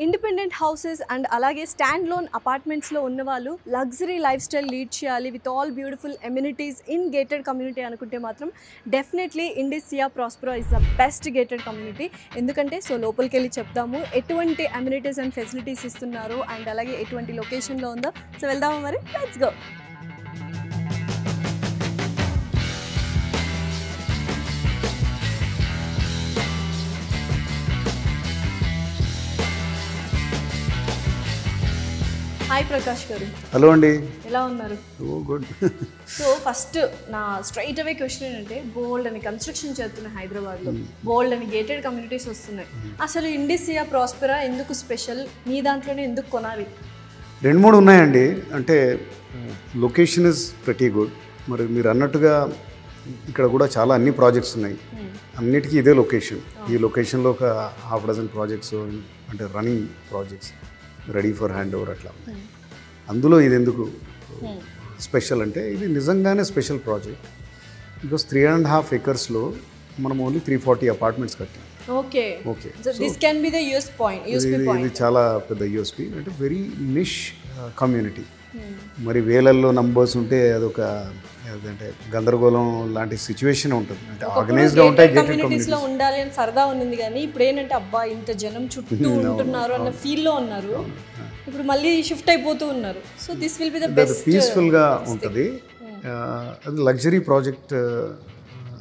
Independent houses and అలాగే standalone అపార్ట్మెంట్స్లో ఉన్న వాళ్ళు లగ్జరీ లైఫ్ స్టైల్ లీడ్ చేయాలి with all beautiful amenities in gated community అనుకుంటే మాత్రం definitely Indicia Prospero is the best gated community. ఎందుకంటే లోపలికి వెళ్ళి చెప్తాము ఎటువంటి అమ్యూనిటీస్ అండ్ ఫెసిలిటీస్ ఇస్తున్నారు అండ్ అలాగే ఎటువంటి లొకేషన్లో ఉందో. వెళ్దాము మరి, లెట్స్ గో. హాయ్ ప్రకాష్ గారు. హలో అండి. ఎలా ఉన్నారు? గుడ్. ఫస్ట్ నా స్ట్రైట్ అవే క్వశ్చన్ ఏంటంటే, బోల్డ్ అని కన్స్ట్రక్షన్ చేస్తున్నాయి హైదరాబాద్లో, బోల్డ్ అని గేటెడ్ కమ్యూనిటీస్ వస్తున్నాయి. అసలు ఇండిసియా ప్రాస్పెరా ఎందుకు స్పెషల్? మీ దాంట్లోనే ఎందుకు కొనాలి? 2-3 ఉన్నాయండి. అంటే లొకేషన్ ఇస్ ప్రెటీ గుడ్. మరి మీరు అన్నట్టుగా ఇక్కడ కూడా చాలా అన్ని ప్రాజెక్ట్స్ ఉన్నాయి. అన్నిటికీ ఇదే లొకేషన్. ఈ లొకేషన్లో ఒక ½ డజన్ ప్రాజెక్ట్స్ అంటే running projects ready for hand over అట్లా. అందులో ఇది ఎందుకు స్పెషల్ అంటే, ఇది నిజంగానే స్పెషల్ ప్రాజెక్ట్. బికాస్ 3.5 acresలో మనం ఓన్లీ 340 అపార్ట్మెంట్స్ కట్టాం. Okay. This can be the USP point. ఇది చాలా పెద్ద యూఎస్పీ. అంటే వెరీ నిష్ కమ్యూనిటీ. మరి వేలల్లో నంబర్స్ ఉంటే అదొక అంటే గందరగోళం లాంటి సిచ్యువేషన్ ఉంటుంది. అంటే ఆర్గనైజ్డ్గా ఉంటాయి గేటెడ్ కమ్యూనిటీస్లో ఉండాలి అని సరదా ఉన్నది, కానీ ఇప్పుడు ఏంటంటే అబ్బా ఇంత జనం చుట్టూ ఉంటున్నారు అన్న ఫీల్లో ఉన్నారు. ఇప్పుడు మళ్ళీ షిఫ్ట్ అయిపోతూ ఉన్నారు. So this will be the best. పీస్ఫుల్గా ఉంటుంది. అది లగ్జరీ ప్రాజెక్ట్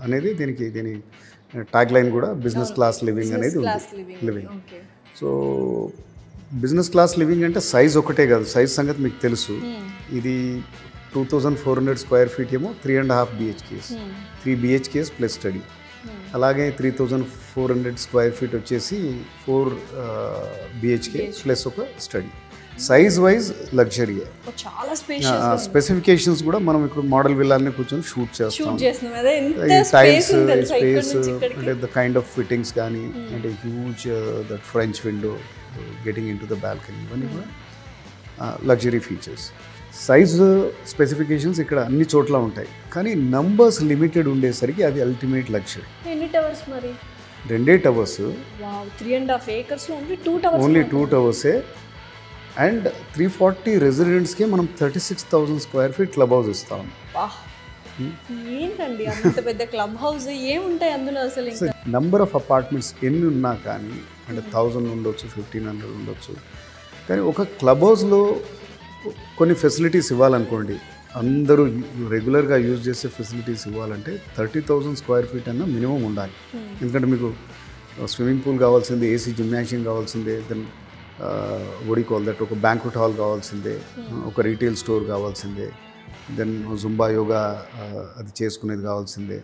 అనేది దీని ట్యాగ్ లైన్ కూడా బిజినెస్ క్లాస్ లివింగ్ అనేది living. So business class living అంటే సైజ్ ఒకటే కాదు, సైజ్ సంగతి మీకు తెలుసు. ఇది 2400 square feet ఏమో 3.5 BHKs, 3 BHKs ప్లస్ స్టడీ. అలాగే 3400 square feet వచ్చేసి 4 BHK ప్లస్ ఒక స్టడీ. Size wise luxury. చాలా స్పెసిఫికేషన్స్ కూడా మనం ఇప్పుడు మోడల్ విల్లాలని కూర్చొని షూట్ చేస్తాం. టైల్స్, స్పేస్, అంటే ద కైండ్ ఆఫ్ ఫిట్టింగ్స్ కానీ, అంటే huge that French window getting in to the balcony, ఇవన్నీ కూడా లగ్జరీ ఫీచర్స్. సైజ్ స్పెసిఫికేషన్స్ ఇక్కడ అన్ని చోట్ల ఉంటాయి, కానీ నంబర్స్ లిమిటెడ్ ఉండేసరికి అది అల్టిమేట్ లగ్జరీ. ఎన్ని టవర్స్ మరి? 2 towers. 3.5 acres only 2 towers. And 340 రెసిడెంట్స్కి మనం 36,000 square feet క్లబ్ హౌస్ ఇస్తాం. ఏంటండి అంత పెద్ద క్లబ్ హౌస్? ఏముంటాయి అందులో అసలు? నంబర్ ఆఫ్ అపార్ట్మెంట్స్ ఎన్ని ఉన్నా కానీ, అంటే 1000 ఉండొచ్చు, 1500 ఉండొచ్చు, కానీ ఒక క్లబ్ హౌస్లో కొన్ని ఫెసిలిటీస్ ఇవ్వాలనుకోండి, అందరూ రెగ్యులర్గా యూజ్ చేసే ఫెసిలిటీస్ ఇవ్వాలంటే 30,000 square feet అన్న మినిమం ఉండాలి. ఎందుకంటే మీకు స్విమ్మింగ్ పూల్ కావాల్సిందే, ఏసీ జిమ్నాషియం కావాల్సిందే, దెన్ కాల్ దట్ ఒక బ్యాంక్వెట్ హాల్ కావాల్సిందే, ఒక రీటైల్ స్టోర్ కావాల్సిందే, దెన్ జుంబా యోగా అది చేసుకునేది కావాల్సిందే,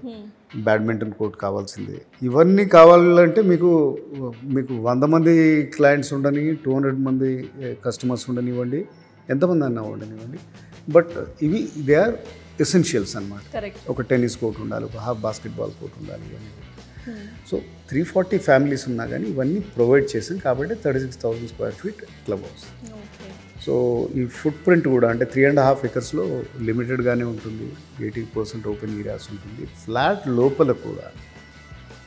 బ్యాడ్మింటన్ కోర్ట్ కావాల్సిందే. ఇవన్నీ కావాలంటే మీకు 100 మంది క్లయింట్స్ ఉండని, 200 మంది కస్టమర్స్ ఉండనివ్వండి, ఎంతమంది అన్నా ఉండనివ్వండి, బట్ ఇవి దే ఆర్ ఎసెన్షియల్స్ అన్నమాట. ఒక టెన్నిస్ కోర్ట్ ఉండాలి, ఒక హాఫ్ బాస్కెట్బాల్ కోర్ట్ ఉండాలి, ఇవన్నీ. సో 340 ఫ్యామిలీస్ ఉన్నా కానీ ఇవన్నీ ప్రొవైడ్ చేసాం కాబట్టి 36,000 square feet club house. So ఈ ఫుట్ ప్రింట్ కూడా అంటే 3.5 acresలో లిమిటెడ్గానే ఉంటుంది. 80% ఓపెన్ ఏరియాస్ ఉంటుంది. ఫ్లాట్ లోపల కూడా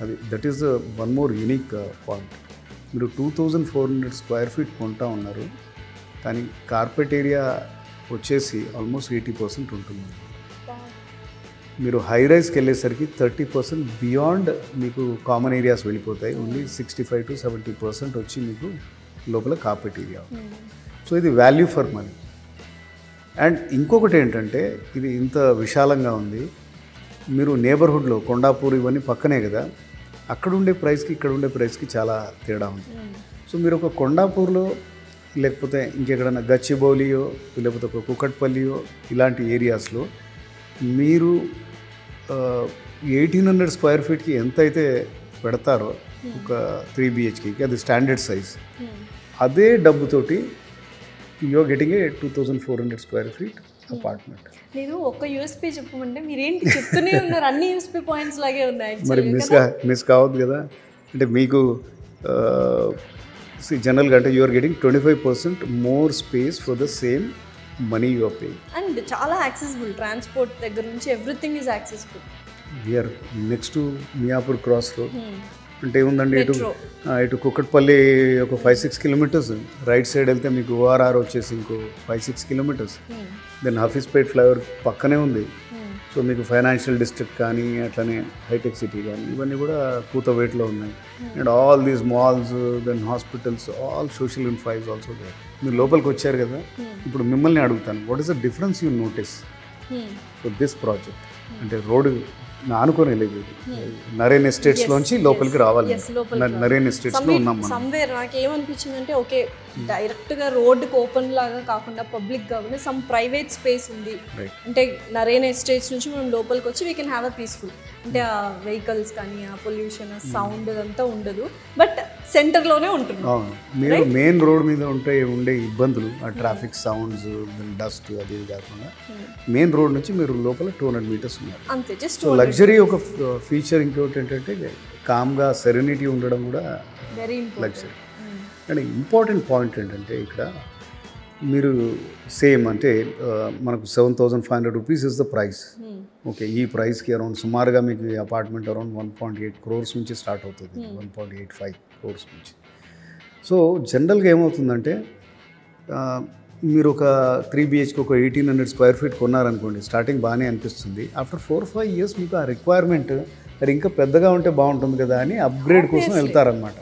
అది that is one more unique point. మీరు 2400 square feet కొంటా ఉన్నారు, కానీ కార్పెట్ ఏరియా వచ్చేసి ఆల్మోస్ట్ 80% ఉంటుంది. మీరు హై రైజ్కి వెళ్ళేసరికి 30% బియాండ్ మీకు కామన్ ఏరియాస్ వెళ్ళిపోతాయి. ఓన్లీ 65 to 70% వచ్చి మీకు లోపల కార్పెట్ ఏరియా. సో ఇది వాల్యూ ఫర్ మనీ. అండ్ ఇంకొకటి ఏంటంటే, ఇది ఇంత విశాలంగా ఉంది, మీరు నేబర్హుడ్లో కొండాపూర్ ఇవన్నీ పక్కనే కదా, అక్కడ ఉండే ప్రైస్కి ఇక్కడ ఉండే ప్రైస్కి చాలా తేడా ఉంది. సో మీరు ఒక కొండాపూర్లో లేకపోతే ఇంకెక్కడన్నా గచ్చిబౌలియో లేకపోతే ఒక కుకట్పల్లియో ఇలాంటి ఏరియాస్లో మీరు 1800 square feetకి ఎంత అయితే పెడతారో ఒక 3 BHKకి, అది స్టాండర్డ్ సైజ్, అదే డబ్బుతోటి you are getting a 2400 square feet apartment. నేను ఒక యూఎస్పీ చెప్పమంటే మీరేంటి చెప్తూనే ఉన్నారు, అన్ని యూఎస్పీ పాయింట్స్ లాగే ఉన్నాయి. మరి మిస్ కావద్దు కదా. అంటే మీకు జనరల్గా అంటే you're getting 25% more space for the same money you are paying. And చాలా యాక్సెసిబుల్, ట్రాన్స్పోర్ట్ దగ్గర నుంచి everything is accessible. We're next to Miyapur cross road. అంటే ఏముందండి ఇటు కుక్కట్పల్లి ఒక 5-6 కిలోమీటర్స్, రైట్ సైడ్ వెళ్తే మీకు ఓఆర్ఆర్ వచ్చేసి ఇంకో 5-6 కిలోమీటర్స్, దెన్ హఫీజ్పేట్ ఫ్లైఓవర్ పక్కనే ఉంది. సో మీకు ఫైనాన్షియల్ డిస్ట్రిక్ట్ కానీ అట్లనే హైటెక్ సిటీ కానీ ఇవన్నీ కూడా కూతవేట్లో ఉన్నాయి. And all these malls, then hospitals, all social infra is also there. మీరు లోపలికి వచ్చారు కదా, ఇప్పుడు మిమ్మల్ని అడుగుతాను, what is the difference you notice for this project? అంటే రోడ్డు ఆనుకొని లేదు, నరేన్ ఎస్టేట్స్ లోంచి లోపలికి రావాలి. నరేన్ ఎస్టేట్స్ లో ఉన్నాం మనం. సమ్వేర్ నాకు ఏమనిపించింది అంటే ఓకే డైరెక్ట్ గా రోడ్డుకి ఓపెన్ లాగా కాకుండా పబ్లిక్ కాకుండా సమ్ ప్రైవేట్ స్పేస్ ఉంది. అంటే నరేన్ ఎస్టేట్స్ నుంచి మనం లోపలికి వచ్చి we can have a peaceful, అంటే ఆ వెహికల్స్ కానీ ఆ పొల్యూషన్ ఆ సౌండ్ అదంతా ఉండదు, బట్ సెంటర్ లోనే ఉంటుంది. మీరు మెయిన్ రోడ్ మీద ఉండే ఇబ్బందులు, ఆ ట్రాఫిక్ సౌండ్స్, డస్ట్ అది కాకుండా మెయిన్ రోడ్ నుంచి మీరు లోపల 200 మీటర్స్ ఉన్నారు అంతే. జస్ట్ లగ్జరీ ఒక ఫీచర్. ఇంకోటి ఏంటంటే కామ్గా సెరెనిటీ ఉండడం కూడా very luxury. And important point ఏంటంటే ఇక్కడ మీరు సేమ్ అంటే మనకు 7,500 rupees is the price. Okay, ఈ ప్రైస్కి అరౌండ్ సుమారుగా మీకు ఈ అపార్ట్మెంట్ అరౌండ్ 1.8 crores నుంచి స్టార్ట్ అవుతుంది, 1.85 crores నుంచి. సో జనరల్గా ఏమవుతుందంటే మీరు ఒక 3 BHK ఒక 1,800 స్క్వేర్ ఫీట్ కొన్నారనుకోండి, స్టార్టింగ్ బాగానే అనిపిస్తుంది. ఆఫ్టర్ 4-5 years మీకు ఆ రిక్వైర్మెంట్ అది ఇంకా పెద్దగా ఉంటే బాగుంటుంది కదా అని అప్గ్రేడ్ కోసం వెళ్తారనమాట.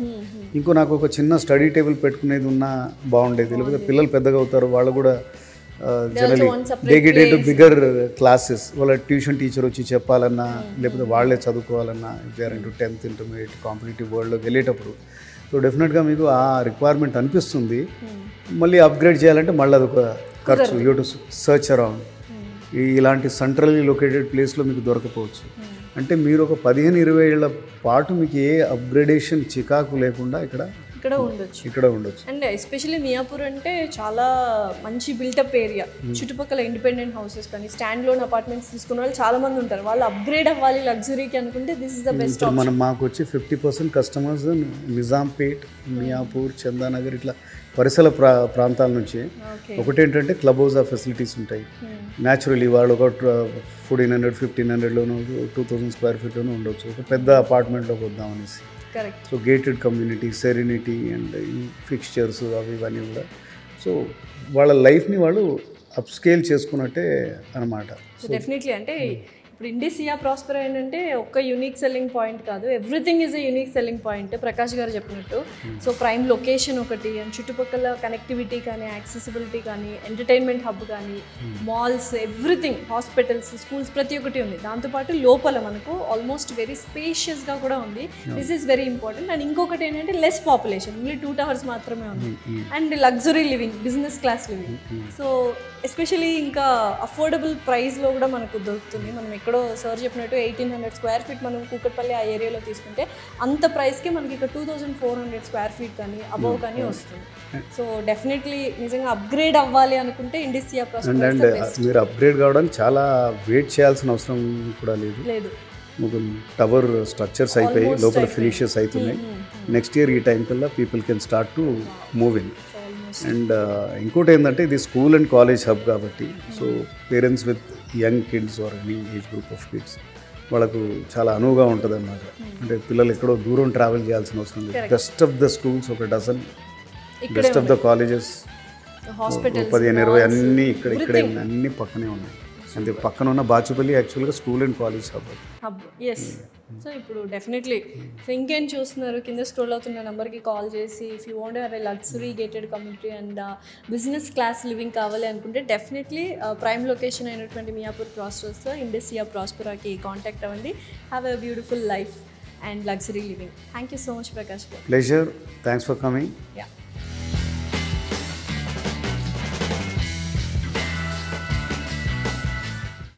ఇంకో నాకు ఒక చిన్న స్టడీ టేబుల్ పెట్టుకునేది ఉన్నా బాగుండేది, లేకపోతే పిల్లలు పెద్దగా అవుతారు, వాళ్ళు కూడా generally they get into bigger classes, వాళ్ళ ట్యూషన్ టీచర్ వచ్చి చెప్పాలన్నా లేకపోతే వాళ్ళే చదువుకోవాలన్నా, they are into 10th intermediate competitive వరల్డ్లోకి వెళ్ళేటప్పుడు సో డెఫినెట్గా మీకు ఆ రిక్వైర్మెంట్ అనిపిస్తుంది. మళ్ళీ అప్గ్రేడ్ చేయాలంటే మళ్ళీ అదొక ఖర్చు, యూ టు సర్చ్ అరౌండ్. ఇలాంటి సెంట్రల్లీ లొకేటెడ్ ప్లేస్లో మీకు దొరకపోవచ్చు. అంటే మీరు ఒక 15-20 ఏళ్ల పాటు మీకు ఏ అప్గ్రేడేషన్ చికాకు లేకుండా ఇక్కడ ఉండొచ్చు. అండ్ ఎస్పెషల్లీ మియాపూర్ అంటే చాలా మంచి బిల్టప్ ఏరియా, చుట్టుపక్కల ఇండిపెండెంట్ హౌసెస్ కానీ స్టాండ్ లోన్ అపార్ట్మెంట్స్ తీసుకున్న వాళ్ళు చాలా మంది ఉంటారు. వాళ్ళు అప్గ్రేడ్ అవ్వాలి లగ్జరీకి అనుకుంటే this is the best option. మనం మాకు వచ్చి 50% కస్టమర్స్ నిజాంపేట్, మియాపూర్, చందానగర్ ఇట్లా పరిసర ప్రాంతాల నుంచి. ఒకటేంటంటే క్లబ్ హౌస్ ఫెసిలిటీస్ ఉంటాయి. న్యాచురలీ వాళ్ళు ఒక 1,400-1,500లోనూ 2,000 స్క్వేర్ ఫీట్లోనూ ఉండొచ్చు. ఒక పెద్ద అపార్ట్మెంట్లోకి వద్దామనేసి. So gated community, serenity and fixtures అవి ఇవన్నీ కూడా. సో వాళ్ళ లైఫ్ని వాళ్ళు అప్స్కేల్ చేసుకున్నట్టే అనమాట. సో డెఫినెట్లీ అంటే ఇప్పుడు ఇండిసియా ప్రాస్పర్ ఏంటంటే ఒక్క యూనిక్ సెల్లింగ్ పాయింట్ కాదు, everything is a unique selling point Prakash గారు చెప్పినట్టు. సో ప్రైమ్ లొకేషన్ ఒకటి, అండ్ చుట్టుపక్కల కనెక్టివిటీ కానీ, యాక్సెసిబిలిటీ కానీ, ఎంటర్టైన్మెంట్ హబ్ కానీ, మాల్స్, ఎవ్రీథింగ్, హాస్పిటల్స్, స్కూల్స్ ప్రతి ఒక్కటి ఉంది. దాంతోపాటు లోపల మనకు ఆల్మోస్ట్ వెరీ స్పేషియస్గా కూడా ఉంది. This is very important. And ఇంకొకటి ఏంటంటే లెస్ పాపులేషన్, ఓన్లీ 2 towers మాత్రమే ఉంది. And luxury living, business class living. So especially ఇంకా అఫోర్డబుల్ ప్రైస్లో కూడా మనకు దొరుకుతుంది. మనం ఎక్కడో సార్ చెప్పినట్టు 1,800 స్క్వేర్ ఫీట్ మనం కూకట్పల్లి ఆ ఏరియాలో తీసుకుంటే అంత ప్రైస్కి మనకి ఇక్కడ 2,400 స్క్వేర్ ఫీట్ కానీ అబవ్ కానీ వస్తుంది. సో డెఫినెట్లీ నిజంగా అప్గ్రేడ్ అవ్వాలి అనుకుంటే ఇండిసియా ప్రాస్పర్. అండ్ మీరు అప్గ్రేడ్ కావడానికి చాలా వెయిట్ చేయాల్సిన అవసరం కూడా లేదు. టవర్ స్ట్రక్చర్స్ అయిపోయి లోపల ఫినిషెస్ అవుతున్నాయి. నెక్స్ట్ ఇయర్ ఈ టైం కల్లా people can start to move in. And ఇంకోటి ఏంటంటే ఇది స్కూల్ అండ్ కాలేజ్ హబ్ కాబట్టి, so parents with young kids or any age group of kids వాళ్ళకు చాలా అనువుగా ఉంటుంది అన్నమాట. అంటే పిల్లలు ఎక్కడో దూరం ట్రావెల్ చేయాల్సిన అవసరం లేదు. బెస్ట్ ఆఫ్ ద స్కూల్స్ ఒక dozen, best of the colleges 15-20 అన్నీ ఇక్కడే అన్నీ పక్కనే ఉన్నాయి. అంతే పక్కన ఉన్న బాచుపల్లి యాక్చువల్గా school and college hub. Yes. So ఇప్పుడు డెఫినెట్లీ సో ఇంకేం చూస్తున్నారు, కింద స్క్రోల్ అవుతున్న నెంబర్కి కాల్ చేసి if you want have a luxury gated community and business class living కావాలి అనుకుంటే డెఫినెట్లీ ప్రైమ్ లొకేషన్ అయినటువంటి మియాపూర్ క్రాస్ రోడ్స్లో ఇండిసియా ప్రాస్పరాకి కాంటాక్ట్ అవ్వండి. Have a beautiful life and luxury living. Thank you so much Prakash garu. Pleasure. Thanks for coming. Yeah.